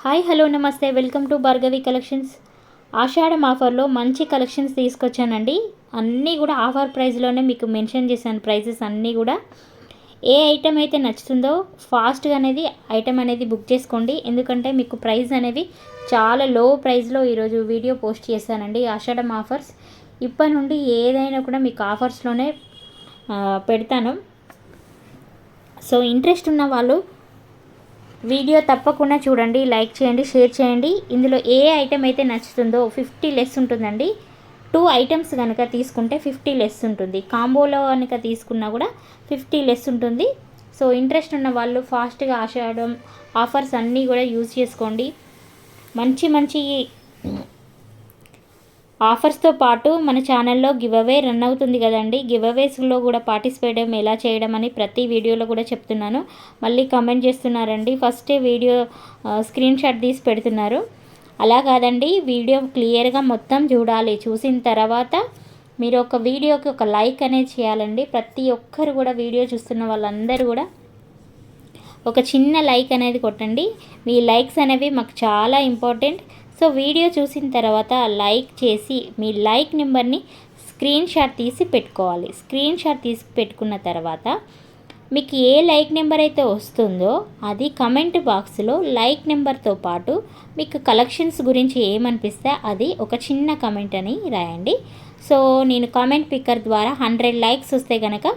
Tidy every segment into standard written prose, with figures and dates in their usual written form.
Hi hello నమస్తే welcome to Bhargavi collections. ఆషాఢం ఆఫర్లో మంచి కలెక్షన్స్ తీసుకొచ్చానండి. అన్నీ కూడా ఆఫర్ ప్రైస్లోనే మీకు మెన్షన్ చేశాను. ప్రైజెస్ అన్నీ కూడా ఏ ఐటెం అయితే నచ్చుతుందో ఫాస్ట్గా అనేది ఐటెం అనేది బుక్ చేసుకోండి. ఎందుకంటే మీకు ప్రైస్ అనేవి చాలా లో ప్రైస్లో ఈరోజు వీడియో పోస్ట్ చేశానండి. ఆషాఢం ఆఫర్స్ ఇప్పటి నుండి ఏదైనా కూడా మీకు ఆఫర్స్లోనే పెడతాను. సో ఇంట్రెస్ట్ ఉన్న వాళ్ళు వీడియో తప్పకుండా చూడండి, లైక్ చేయండి, షేర్ చేయండి. ఇందులో ఏ ఐటెం అయితే నచ్చుతుందో 50 లెస్ ఉంటుందండి. 2 ఐటమ్స్ కనుక తీసుకుంటే 50 లెస్ ఉంటుంది. కాంబోలో కనుక తీసుకున్నా కూడా 50 లెస్ ఉంటుంది. సో ఇంట్రెస్ట్ ఉన్న వాళ్ళు ఫాస్ట్గా ఆషాఢం ఆఫర్స్ అన్నీ కూడా యూజ్ చేసుకోండి. మంచి మంచి ఆఫర్స్తో పాటు మన ఛానల్లో గివ్ అవే రన్ అవుతుంది కదండి. గివ్ అవేస్లో కూడా పార్టిసిపేట్ ఎలా చేయడం అని ప్రతి వీడియోలో కూడా చెప్తున్నాను. మళ్ళీ కమెంట్ చేస్తున్నారండి, ఫస్టే వీడియో స్క్రీన్ షాట్ తీసి పెడుతున్నారు. అలా కాదండి, వీడియో క్లియర్గా మొత్తం చూడాలి. చూసిన తర్వాత మీరు ఒక వీడియోకి ఒక లైక్ అనేది చేయాలండి. ప్రతి ఒక్కరు కూడా వీడియో చూస్తున్న వాళ్ళందరూ కూడా ఒక చిన్న లైక్ అనేది కొట్టండి. మీ లైక్స్ అనేవి మాకు చాలా ఇంపార్టెంట్. సో వీడియో చూసిన తర్వాత లైక్ చేసి మీ లైక్ నెంబర్ని స్క్రీన్ షాట్ తీసి పెట్టుకోవాలి. స్క్రీన్ షాట్ తీసి పెట్టుకున్న తర్వాత మీకు ఏ లైక్ నెంబర్ అయితే వస్తుందో అది కమెంట్ బాక్స్లో లైక్ నెంబర్తో పాటు మీకు కలెక్షన్స్ గురించి ఏమనిపిస్తే అది ఒక చిన్న కమెంట్ అని రాయండి. సో నేను కామెంట్ పిక్కర్ ద్వారా 100 లైక్స్ వస్తే కనుక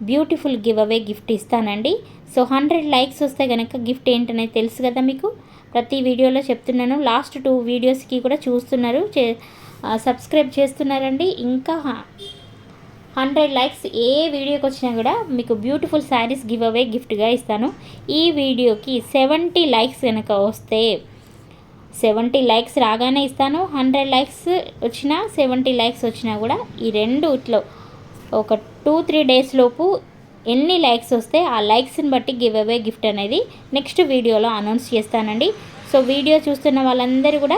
బ్యూటిఫుల్ గివ్ అవే గిఫ్ట్ ఇస్తానండి. సో 100 లైక్స్ వస్తే కనుక గిఫ్ట్ ఏంటనేది తెలుసు కదా మీకు. ప్రతి వీడియోలో చెప్తున్నాను. లాస్ట్ 2 వీడియోస్కి కూడా చూస్తున్నారు, సబ్స్క్రైబ్ చేస్తున్నారండి. ఇంకా 100 లైక్స్ ఏ వీడియోకి వచ్చినా కూడా మీకు బ్యూటిఫుల్ శారీస్ గివ్ అవే గిఫ్ట్గా ఇస్తాను. ఈ వీడియోకి 70 లైక్స్ కనుక వస్తే 70 లైక్స్ రాగానే ఇస్తాను. 100 లైక్స్ వచ్చినా 70 లైక్స్ వచ్చినా కూడా ఈ రెండుట్లో ఒక 2-3 డేస్ లోపు ఎన్ని లైక్స్ వస్తే ఆ లైక్స్ని బట్టి గివ్ అవే గిఫ్ట్ అనేది నెక్స్ట్ వీడియోలో అనౌన్స్ చేస్తానండి. సో వీడియో చూస్తున్న వాళ్ళందరూ కూడా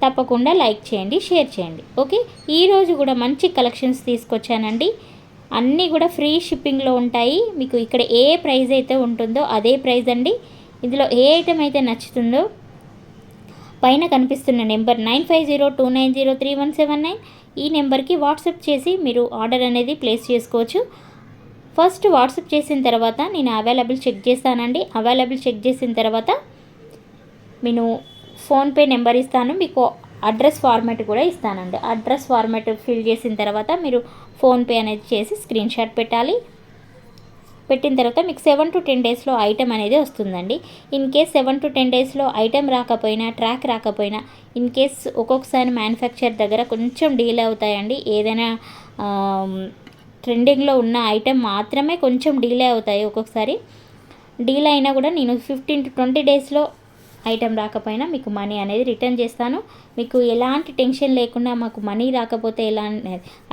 తప్పకుండా లైక్ చేయండి, షేర్ చేయండి. ఓకే, ఈరోజు కూడా మంచి కలెక్షన్స్ తీసుకొచ్చానండి. అన్నీ కూడా ఫ్రీ షిప్పింగ్లో ఉంటాయి. మీకు ఇక్కడ ఏ ప్రైస్ అయితే ఉంటుందో అదే ప్రైస్ అండి. ఇందులో ఏ ఐటెం అయితే నచ్చుతుందో పైన కనిపిస్తున్న నెంబర్ 9502903179 ఈ నెంబర్కి వాట్సాప్ చేసి మీరు ఆర్డర్ అనేది ప్లేస్ చేసుకోవచ్చు. ఫస్ట్ వాట్సాప్ చేసిన తర్వాత నేను అవైలబుల్ చెక్ చేస్తానండి. అవైలబుల్ చెక్ చేసిన తర్వాత నేను ఫోన్పే నెంబర్ ఇస్తాను, మీకు అడ్రస్ ఫార్మాట్ కూడా ఇస్తానండి. అడ్రస్ ఫార్మాట్ ఫిల్ చేసిన తర్వాత మీరు ఫోన్పే అనేది చేసి స్క్రీన్ షాట్ పెట్టాలి. పెట్టిన తర్వాత మీకు 7 to 10 డేస్లో ఐటెం అనేది వస్తుందండి. ఇన్ కేస్ 7 to 10 డేస్లో ఐటెం రాకపోయినా, ట్రాక్ రాకపోయినా, ఇన్ కేస్ ఒక్కొక్కసారి మ్యానుఫ్యాక్చర్ దగ్గర కొంచెం డీలే అవుతాయండి. ఏదైనా ట్రెండింగ్లో ఉన్న ఐటెం మాత్రమే కొంచెం డీలే అవుతాయి. ఒక్కొక్కసారి డీలే అయినా కూడా నేను 15 to 20 డేస్లో ఐటెం రాకపోయినా మీకు మనీ అనేది రిటర్న్ చేస్తాను. మీకు ఎలాంటి టెన్షన్ లేకుండా మాకు మనీ రాకపోతే ఎలా,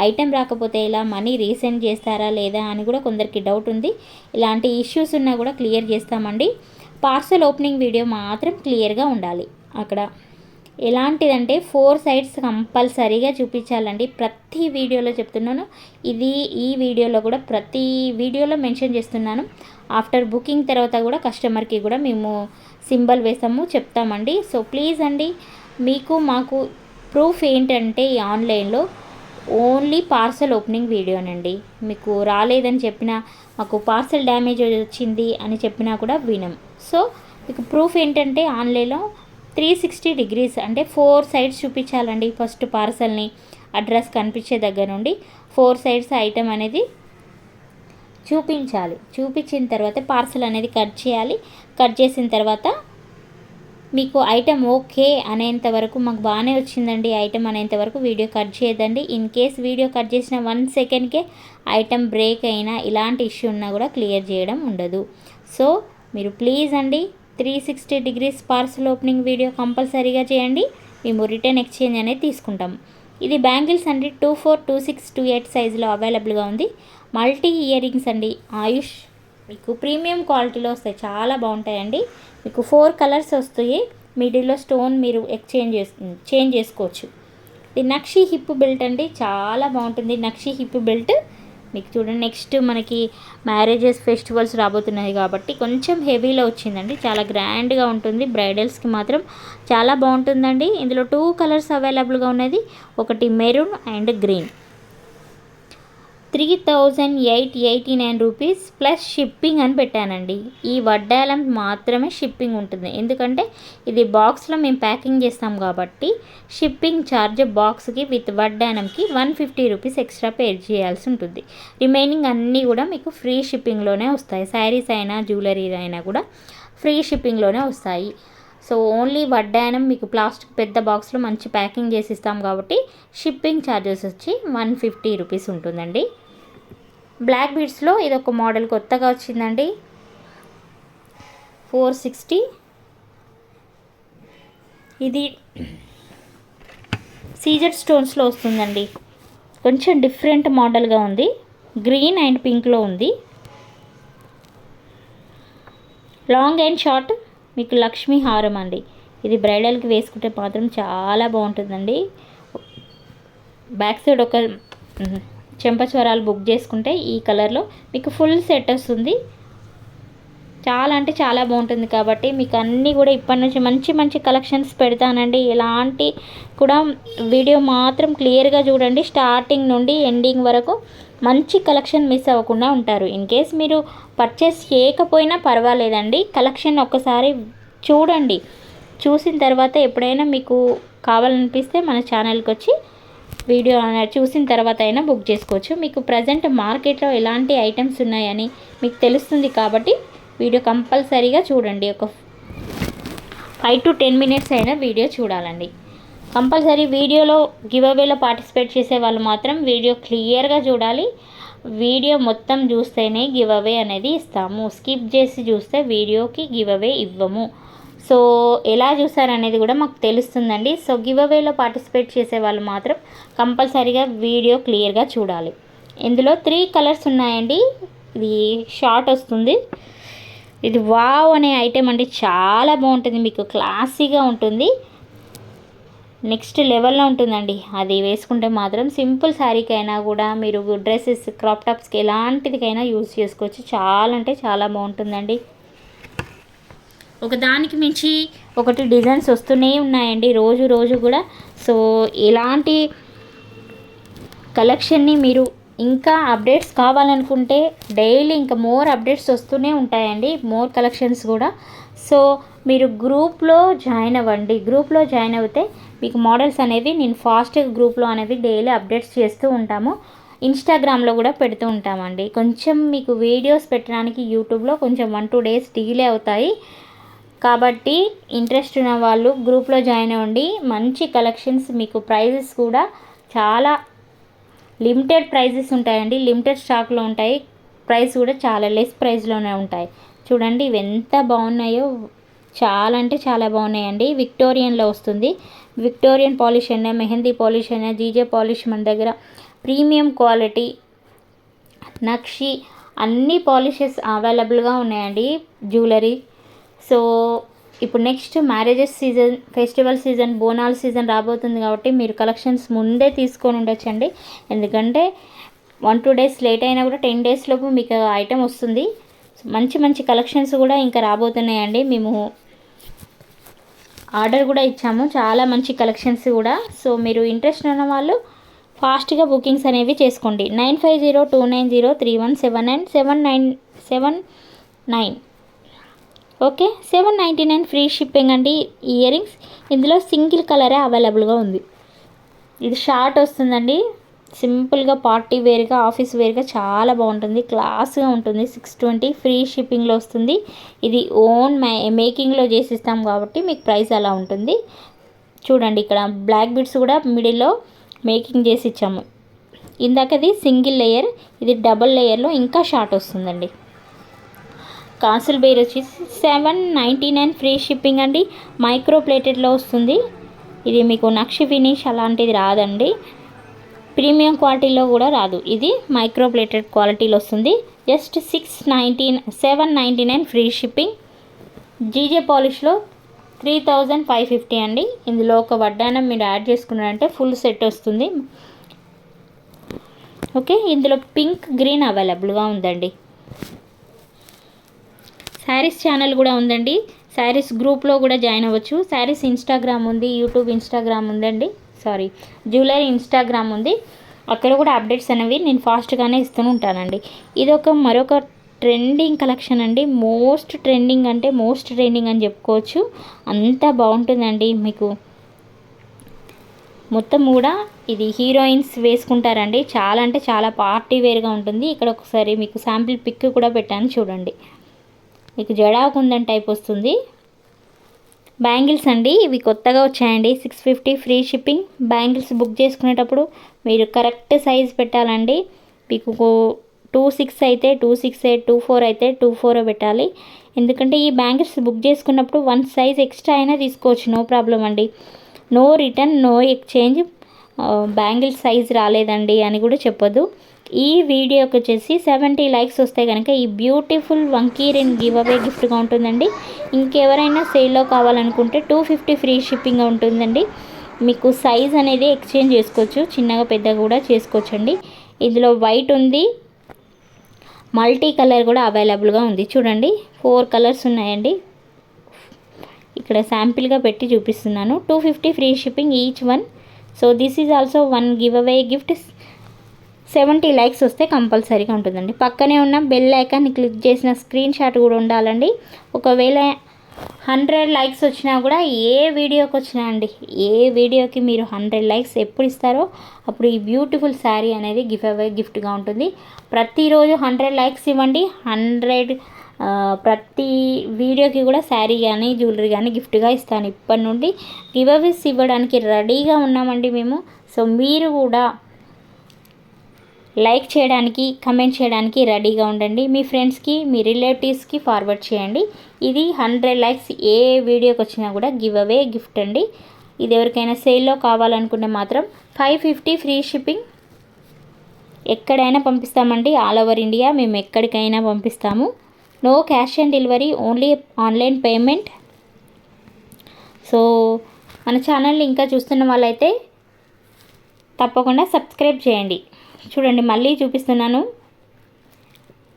ఐటెం రాకపోతే ఎలా, మనీ రీసెండ్ చేస్తారా లేదా అని కూడా కొందరికి డౌట్ ఉంది. ఇలాంటి ఇష్యూస్ ఉన్నా కూడా క్లియర్ చేస్తామండి. పార్సల్ ఓపెనింగ్ వీడియో మాత్రం క్లియర్గా ఉండాలి. అక్కడ ఎలాంటిదంటే 4 సైడ్స్ కంపల్సరీగా చూపించాలండి. ప్రతి వీడియోలో చెప్తున్నాను, ఈ వీడియోలో కూడా ప్రతి వీడియోలో మెన్షన్ చేస్తున్నాను. ఆఫ్టర్ బుకింగ్ తర్వాత కూడా కస్టమర్కి కూడా మేము సింబల్ వేసాము, చెప్తామండి. సో ప్లీజ్ అండి, మీకు మాకు ప్రూఫ్ ఏంటంటే ఈ ఆన్లైన్లో ఓన్లీ పార్సల్ ఓపెనింగ్ వీడియోనండి. మీకు రాలేదని చెప్పినా, మాకు పార్సల్ డ్యామేజ్ వచ్చింది అని చెప్పినా కూడా వినం. సో మీకు ప్రూఫ్ ఏంటంటే ఆన్లైన్లో 360 degrees అంటే 4 సైడ్స్ చూపించాలండి. ఫస్ట్ పార్సల్ని అడ్రస్ కనిపించే దగ్గర నుండి 4 సైడ్స్ ఐటెం అనేది చూపించాలి. చూపించిన తర్వాత పార్సల్ అనేది కట్ చేయాలి. కట్ చేసిన తర్వాత మీకు ఐటెం ఓకే అనేంత వరకు, మాకు బాగానే వచ్చిందండి ఐటెం అనేంత వరకు వీడియో కట్ చేయదండి. ఇన్ కేస్ వీడియో కట్ చేసిన 1 సెకండ్కే ఐటెం బ్రేక్ అయినా ఇలాంటి ఇష్యూ ఉన్నా కూడా క్లియర్ చేయడం ఉండదు. సో మీరు ప్లీజ్ అండి 360 degrees పార్సల్ ఓపెనింగ్ వీడియో కంపల్సరీగా చేయండి. మేము రిటర్న్ ఎక్స్చేంజ్ అనేది తీసుకుంటాం. ఇది బ్యాంగిల్స్ అండి, 24, 26, 28 సైజులో అవైలబుల్గా ఉంది. మల్టీ ఇయర్ రింగ్స్ అండి, ఆయుష్ మీకు ప్రీమియం క్వాలిటీలో వస్తాయి, చాలా బాగుంటాయండి. మీకు 4 కలర్స్ వస్తాయి. మిడిల్లో స్టోన్ మీరు చేంజ్ చేసుకోవచ్చు. ఇది నక్షి హిప్ బెల్ట్ అండి, చాలా బాగుంటుంది. నక్షి హిప్ బెల్ట్ మీకు చూడండి, నెక్స్ట్ మనకి మ్యారేజెస్ ఫెస్టివల్స్ రాబోతున్నాయి కాబట్టి కొంచెం హెవీలో వచ్చిందండి. చాలా గ్రాండ్గా ఉంటుంది, బ్రైడల్స్కి మాత్రం చాలా బాగుంటుందండి. ఇందులో 2 కలర్స్ అవైలబుల్గా ఉన్నది, ఒకటి maroon and green. 3889 rupees plus shipping అని పెట్టానండి. ఈ వడ్డాలం మాత్రమే షిప్పింగ్ ఉంటుంది, ఎందుకంటే ఇది బాక్స్లో మేము ప్యాకింగ్ చేస్తాం కాబట్టి షిప్పింగ్ ఛార్జ్ బాక్స్కి విత్ వడ్డానంకి 150 రూపీస్ ఎక్స్ట్రా పే చేయాల్సి ఉంటుంది. రిమైనింగ్ అన్నీ కూడా మీకు ఫ్రీ షిప్పింగ్లోనే వస్తాయి. శారీస్ అయినా జ్యువెలరీ అయినా కూడా ఫ్రీ షిప్పింగ్లోనే వస్తాయి. సో ఓన్లీ వడ్డానం మీకు ప్లాస్టిక్ పెద్ద బాక్స్లో మంచి ప్యాకింగ్ చేసి ఇస్తాం కాబట్టి షిప్పింగ్ ఛార్జెస్ వచ్చి 150 రూపీస్ ఉంటుందండి. బ్లాక్ బీడ్స్లో ఇది ఒక మోడల్ కొత్తగా వచ్చిందండి, 460. ఇది సీజర్ స్టోన్స్లో వస్తుందండి, కొంచెం డిఫరెంట్ మోడల్గా ఉంది, గ్రీన్ అండ్ పింక్లో ఉంది. లాంగ్ అండ్ షార్ట్ మీకు లక్ష్మీ హారం అండి. ఇది బ్రైడల్కి వేసుకుంటే మాత్రం చాలా బాగుంటుందండి. బ్యాక్ సైడ్ ఒక చెంపస్వరాలు బుక్ చేసుకుంటే ఈ కలర్లో మీకు ఫుల్ సెట్ వస్తుంది. చాలా అంటే చాలా బాగుంటుంది కాబట్టి మీకు అన్నీ కూడా ఇప్పటి నుంచి మంచి మంచి కలెక్షన్స్ పెడతానండి. ఎలాంటి కూడా వీడియో మాత్రం క్లియర్గా చూడండి, స్టార్టింగ్ నుండి ఎండింగ్ వరకు మంచి కలెక్షన్ మిస్ అవ్వకుండా ఉంటారు. ఇన్ కేస్ మీరు పర్చేస్ చేయకపోయినా పర్వాలేదండి, కలెక్షన్ ఒక్కసారి చూడండి, చూసిన తర్వాత ఎప్పుడైనా మీకు కావాలనిపిస్తే మన ఛానల్కి వచ్చి వీడియో చూసిన తర్వాత అయినా బుక్ చేసుకోవచ్చు. మీకు ప్రజెంట్ మార్కెట్లో ఎలాంటి ఐటమ్స్ ఉన్నాయని మీకు తెలుస్తుంది కాబట్టి వీడియో కంపల్సరీగా చూడండి. ఒక 5 to 10 మినిట్స్ అయినా వీడియో చూడాలండి కంపల్సరీ. వీడియోలో గివ్ అవేలో పార్టిసిపేట్ చేసే వాళ్ళు మాత్రం వీడియో క్లియర్గా చూడాలి. వీడియో మొత్తం చూస్తేనే గివ్ అవే అనేది ఇస్తాము, స్కిప్ చేసి చూస్తే వీడియోకి గివ్ అవే ఇవ్వము. సో ఎలా చూసారనేది కూడా మాకు తెలుస్తుందండి. సో గివ్ అవేలో పార్టిసిపేట్ చేసే వాళ్ళు మాత్రం కంపల్సరీగా వీడియో క్లియర్గా చూడాలి. ఇందులో 3 కలర్స్ ఉన్నాయండి. ఇది షార్ట్ వస్తుంది, ఇది వావ్ అనే ఐటెం అండి, చాలా బాగుంటుంది, మీకు క్లాసీగా ఉంటుంది, నెక్స్ట్ లెవెల్లో ఉంటుందండి. అది వేసుకుంటే మాత్రం సింపుల్ శారీకైనా కూడా మీరు డ్రెస్సెస్ క్రాప్ టాప్స్కి ఎలాంటిదికైనా యూజ్ చేసుకోవచ్చు. చాలా అంటే చాలా బాగుంటుందండి. ఒకదానికి మించి ఒకటి డిజైన్స్ వస్తూనే ఉన్నాయండి రోజు రోజు కూడా. సో ఇలాంటి కలెక్షన్ని మీరు ఇంకా అప్డేట్స్ కావాలనుకుంటే డైలీ ఇంకా మోర్ అప్డేట్స్ వస్తూనే ఉంటాయండి, మోర్ కలెక్షన్స్ కూడా. సో మీరు గ్రూప్లో జాయిన్ అవ్వండి. గ్రూప్లో జాయిన్ అవుతే మీకు మోడల్స్ అనేవి నేను ఫాస్ట్గా గ్రూప్లో అనేది డైలీ అప్డేట్స్ చేస్తూ ఉంటాము. ఇన్స్టాగ్రామ్లో కూడా పెడుతూ ఉంటామండి. కొంచెం మీకు వీడియోస్ పెట్టడానికి యూట్యూబ్లో కొంచెం 1-2 డేస్ డిలే అవుతాయి కాబట్టి ఇంట్రెస్ట్ ఉన్న వాళ్ళు గ్రూప్లో జాయిన్ అవ్వండి. మంచి కలెక్షన్స్, మీకు ప్రైజెస్ కూడా చాలా లిమిటెడ్ ప్రైజెస్ ఉంటాయండి, లిమిటెడ్ స్టాక్లో ఉంటాయి. ప్రైస్ కూడా చాలా లెస్ ప్రైస్లోనే ఉంటాయి. చూడండి ఇవి ఎంత బాగున్నాయో, చాలా అంటే చాలా బాగున్నాయండి. విక్టోరియన్లో వస్తుంది, విక్టోరియన్ పాలిష్ అయినా మెహందీ పాలిష్ అయినా జీజే పాలిష్ మన దగ్గర ప్రీమియం క్వాలిటీ నక్షి అన్ని పాలిషెస్ అవైలబుల్గా ఉన్నాయండి జ్యువెలరీ. సో ఇప్పుడు next marriages season, festival season, బోనాల సీజన్ రాబోతుంది కాబట్టి మీరు కలెక్షన్స్ ముందే తీసుకొని ఉండొచ్చండి. ఎందుకంటే 1-2 డేస్ లేట్ అయినా కూడా 10 డేస్ లోపు మీకు ఐటెం వస్తుంది. మంచి మంచి కలెక్షన్స్ కూడా ఇంకా రాబోతున్నాయండి. మేము ఆర్డర్ కూడా ఇచ్చాము, చాలా మంచి కలెక్షన్స్ కూడా. సో మీరు ఇంట్రెస్ట్ ఉన్న వాళ్ళు ఫాస్ట్గా బుకింగ్స్ అనేవి చేసుకోండి. 9502903179 ఓకే. 799 ఫ్రీ షిప్పింగ్ అండి. ఇయర్ రింగ్స్ ఇందులో సింగిల్ కలరే అవైలబుల్గా ఉంది. ఇది షార్ట్ వస్తుందండి, సింపుల్గా పార్టీ వేర్గా ఆఫీస్ వేర్గా చాలా బాగుంటుంది, క్లాస్గా ఉంటుంది. 620 ఫ్రీ షిప్పింగ్లో వస్తుంది. ఇది ఓన్ మేకింగ్లో చేసిస్తాం కాబట్టి మీకు ప్రైస్ అలా ఉంటుంది. చూడండి ఇక్కడ బ్లాక్ బీడ్స్ కూడా మిడిల్లో మేకింగ్ చేసి ఇచ్చాము. ఇందాకది సింగిల్ లేయర్, ఇది డబుల్ లేయర్లో ఇంకా షార్ట్ వస్తుందండి. కాసుల బేర్ వచ్చేసి 799 ఫ్రీ షిప్పింగ్ అండి. మైక్రో ప్లేటెడ్లో వస్తుంది. ఇది మీకు నక్షి ఫినిష్ అలాంటిది రాదండి, ప్రీమియం క్వాలిటీలో కూడా రాదు, ఇది మైక్రో ప్లేటెడ్ క్వాలిటీలో వస్తుంది. Just 799 free shipping. జీజే పాలిష్లో 3550 అండి. ఇందులో ఒక వడ్డానం మీరు యాడ్ చేసుకున్నారంటే ఫుల్ సెట్ వస్తుంది. ఓకే, ఇందులో పింక్ గ్రీన్ అవైలబుల్గా ఉందండి. శారీస్ ఛానల్ కూడా ఉందండి. శారీస్ గ్రూప్లో కూడా జాయిన్ అవ్వచ్చు. శారీస్ ఇన్స్టాగ్రామ్ ఉంది, యూట్యూబ్ ఇన్స్టాగ్రామ్ ఉందండి, జ్యువెలరీ ఇన్స్టాగ్రామ్ ఉంది. అక్కడ కూడా అప్డేట్స్ అనేవి నేను ఫాస్ట్గానే ఇస్తూ ఉంటానండి. ఇది మరొక ట్రెండింగ్ కలెక్షన్ అండి. మోస్ట్ ట్రెండింగ్ అంటే మోస్ట్ ట్రెండింగ్ అని చెప్పుకోవచ్చు. అంతా బాగుంటుందండి. మీకు మొత్తం కూడా ఇది హీరోయిన్స్ వేసుకుంటారండి. చాలా అంటే చాలా పార్టీ వేర్గా ఉంటుంది. ఇక్కడ ఒకసారి మీకు శాంపిల్ పిక్ కూడా పెట్టాను చూడండి. మీకు జడా కుందన్ టైప్ వస్తుంది. బ్యాంగిల్స్ అండి, ఇవి కొత్తగా వచ్చాయండి. 650 ఫ్రీ షిప్పింగ్. బ్యాంగిల్స్ బుక్ చేసుకునేటప్పుడు మీరు కరెక్ట్ సైజ్ పెట్టాలండి. మీకు 26 అయితే 26, 24 అయితే 24 పెట్టాలి. ఎందుకంటే ఈ బ్యాంగిల్స్ బుక్ చేసుకున్నప్పుడు 1 సైజ్ ఎక్స్ట్రా అయినా తీసుకోవచ్చు, నో ప్రాబ్లం అండి. No return, no exchange. Bangle size రాలేదండి అని కూడా చెప్పొద్దు. ఈ వీడియోకి వచ్చేసి 70 లైక్స్ వస్తే కనుక ఈ బ్యూటిఫుల్ వంకీ రింగ్ గివ్ అవే గిఫ్ట్గా ఉంటుందండి. ఇంకెవరైనా సేల్లో కావాలనుకుంటే 250 ఫ్రీ షిప్పింగ్ ఉంటుందండి. మీకు సైజ్ అనేది ఎక్స్చేంజ్ చేసుకోవచ్చు, చిన్నగా పెద్దగా కూడా చేసుకోవచ్చండి. ఇందులో వైట్ ఉంది, మల్టీ కలర్ కూడా అవైలబుల్గా ఉంది. చూడండి 4 కలర్స్ ఉన్నాయండి. ఇక్కడ శాంపిల్గా పెట్టి చూపిస్తున్నాను. 250 free shipping each one. So this is also one give away gift. 70 likes వస్తే కంపల్సరీగా ఉంటుందండి. పక్కనే ఉన్న బెల్ ఐకాన్ని క్లిక్ చేసిన స్క్రీన్ షాట్ కూడా ఉండాలండి. ఒకవేళ 100 లైక్స్ వచ్చినా కూడా ఏ వీడియోకి వచ్చినా అండి, ఏ వీడియోకి మీరు 100 లైక్స్ ఎప్పుడు ఇస్తారో అప్పుడు ఈ బ్యూటిఫుల్ శారీ అనేది గివ్ అవే గిఫ్ట్గా ఉంటుంది. ప్రతిరోజు 100 లైక్స్ ఇవ్వండి. 100 ప్రతి వీడియోకి కూడా శారీ కానీ జ్యువెలరీ కానీ గిఫ్ట్గా ఇస్తాను. ఇప్పటి నుండి గివ్ అవేస్ ఇవ్వడానికి రెడీగా ఉన్నామండి మేము. సో మీరు కూడా లైక్ చేయడానికి, కమెంట్ చేయడానికి రెడీగా ఉండండి. మీ ఫ్రెండ్స్కి, మీ రిలేటివ్స్కి ఫార్వర్డ్ చేయండి. ఇది 100 లైక్స్ ఏ వీడియోకి వచ్చినా కూడా గివ్ అవే గిఫ్ట్ అండి. ఇది ఎవరికైనా సేల్లో కావాలనుకుంటే మాత్రం 550 ఫ్రీ షిప్పింగ్. ఎక్కడైనా పంపిస్తామండి, ఆల్ ఓవర్ ఇండియా మేము ఎక్కడికైనా పంపిస్తాము. No cash on delivery, only online payment. So మన ఛానల్ని ఇంకా చూస్తున్న వాళ్ళైతే తప్పకుండా సబ్స్క్రైబ్ చేయండి. చూడండి మళ్ళీ చూపిస్తున్నాను.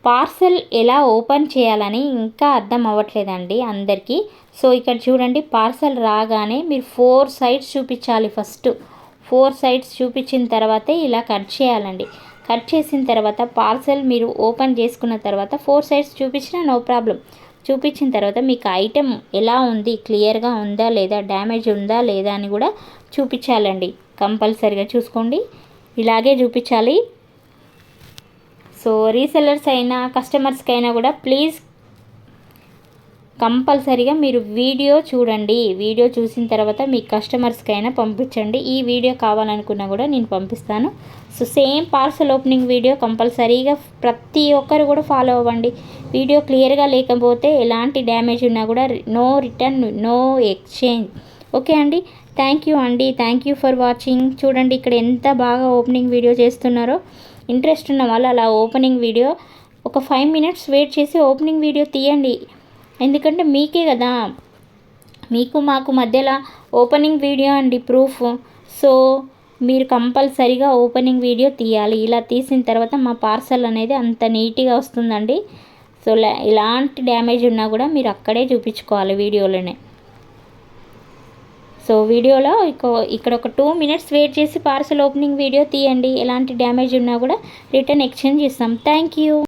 పార్సెల్ ఎలా ఓపెన్ చేయాలని ఇంకా అర్థం అవ్వట్లేదండి అందరికీ. సో ఇక్కడ చూడండి, పార్సెల్ రాగానే మీరు 4 సైడ్స్ చూపించాలి. ఫస్ట్ 4 సైడ్స్ చూపించిన తర్వాతే ఇలా కట్ చేయాలండి. కట్ చేసిన తర్వాత పార్సెల్ మీరు ఓపెన్ చేసుకున్న తర్వాత 4 సైడ్స్ చూపించినా నో ప్రాబ్లం. చూపించిన తర్వాత మీకు ఐటెం ఎలా ఉంది, క్లియర్గా ఉందా లేదా, డ్యామేజ్ ఉందా లేదా అని కూడా చూపించాలండి. కంపల్సరీగా చూసుకోండి, ఇలాగే చూపించాలి. సో రీసెల్లర్స్ అయినా కస్టమర్స్కి అయినా కూడా ప్లీజ్ కంపల్సరీగా మీరు వీడియో చూడండి. వీడియో చూసిన తర్వాత మీ కస్టమర్స్కి అయినా పంపించండి. ఈ వీడియో కావాలనుకున్నా కూడా నేను పంపిస్తాను. So same parcel opening video కంపల్సరీగా ప్రతి ఒక్కరు కూడా ఫాలో అవ్వండి. వీడియో క్లియర్గా లేకపోతే ఎలాంటి డ్యామేజ్ ఉన్నా కూడా no return, no exchange. Okay అండి, థ్యాంక్ యూ అండి. Thank you for watching. చూడండి ఇక్కడ ఎంత బాగా ఓపెనింగ్ వీడియో చేస్తున్నారో. ఇంట్రెస్ట్ ఉన్న వాళ్ళు అలా ఓపెనింగ్ వీడియో ఒక 5 మినిట్స్ వెయిట్ చేసి ఓపెనింగ్ వీడియో తీయండి. ఎందుకంటే మీకే కదా, మీకు మాకు మధ్యలో ఓపెనింగ్ వీడియో అండి ప్రూఫ్. సో మీరు కంపల్సరీగా ఓపెనింగ్ వీడియో తీయాలి. ఇలా తీసిన తర్వాత మా పార్సల్ అనేది అంత నీట్గా వస్తుందండి. సో ఎలాంటి డ్యామేజ్ ఉన్నా కూడా మీరు అక్కడే చూపించుకోవాలి వీడియోలోనే. సో వీడియోలో ఇక్కడ ఒక 2 మినిట్స్ వెయిట్ చేసి పార్సల్ ఓపెనింగ్ వీడియో తీయండి. ఎలాంటి డ్యామేజ్ ఉన్నా కూడా రిటర్న్ ఎక్స్చేంజ్ ఇస్తాం. Thank you.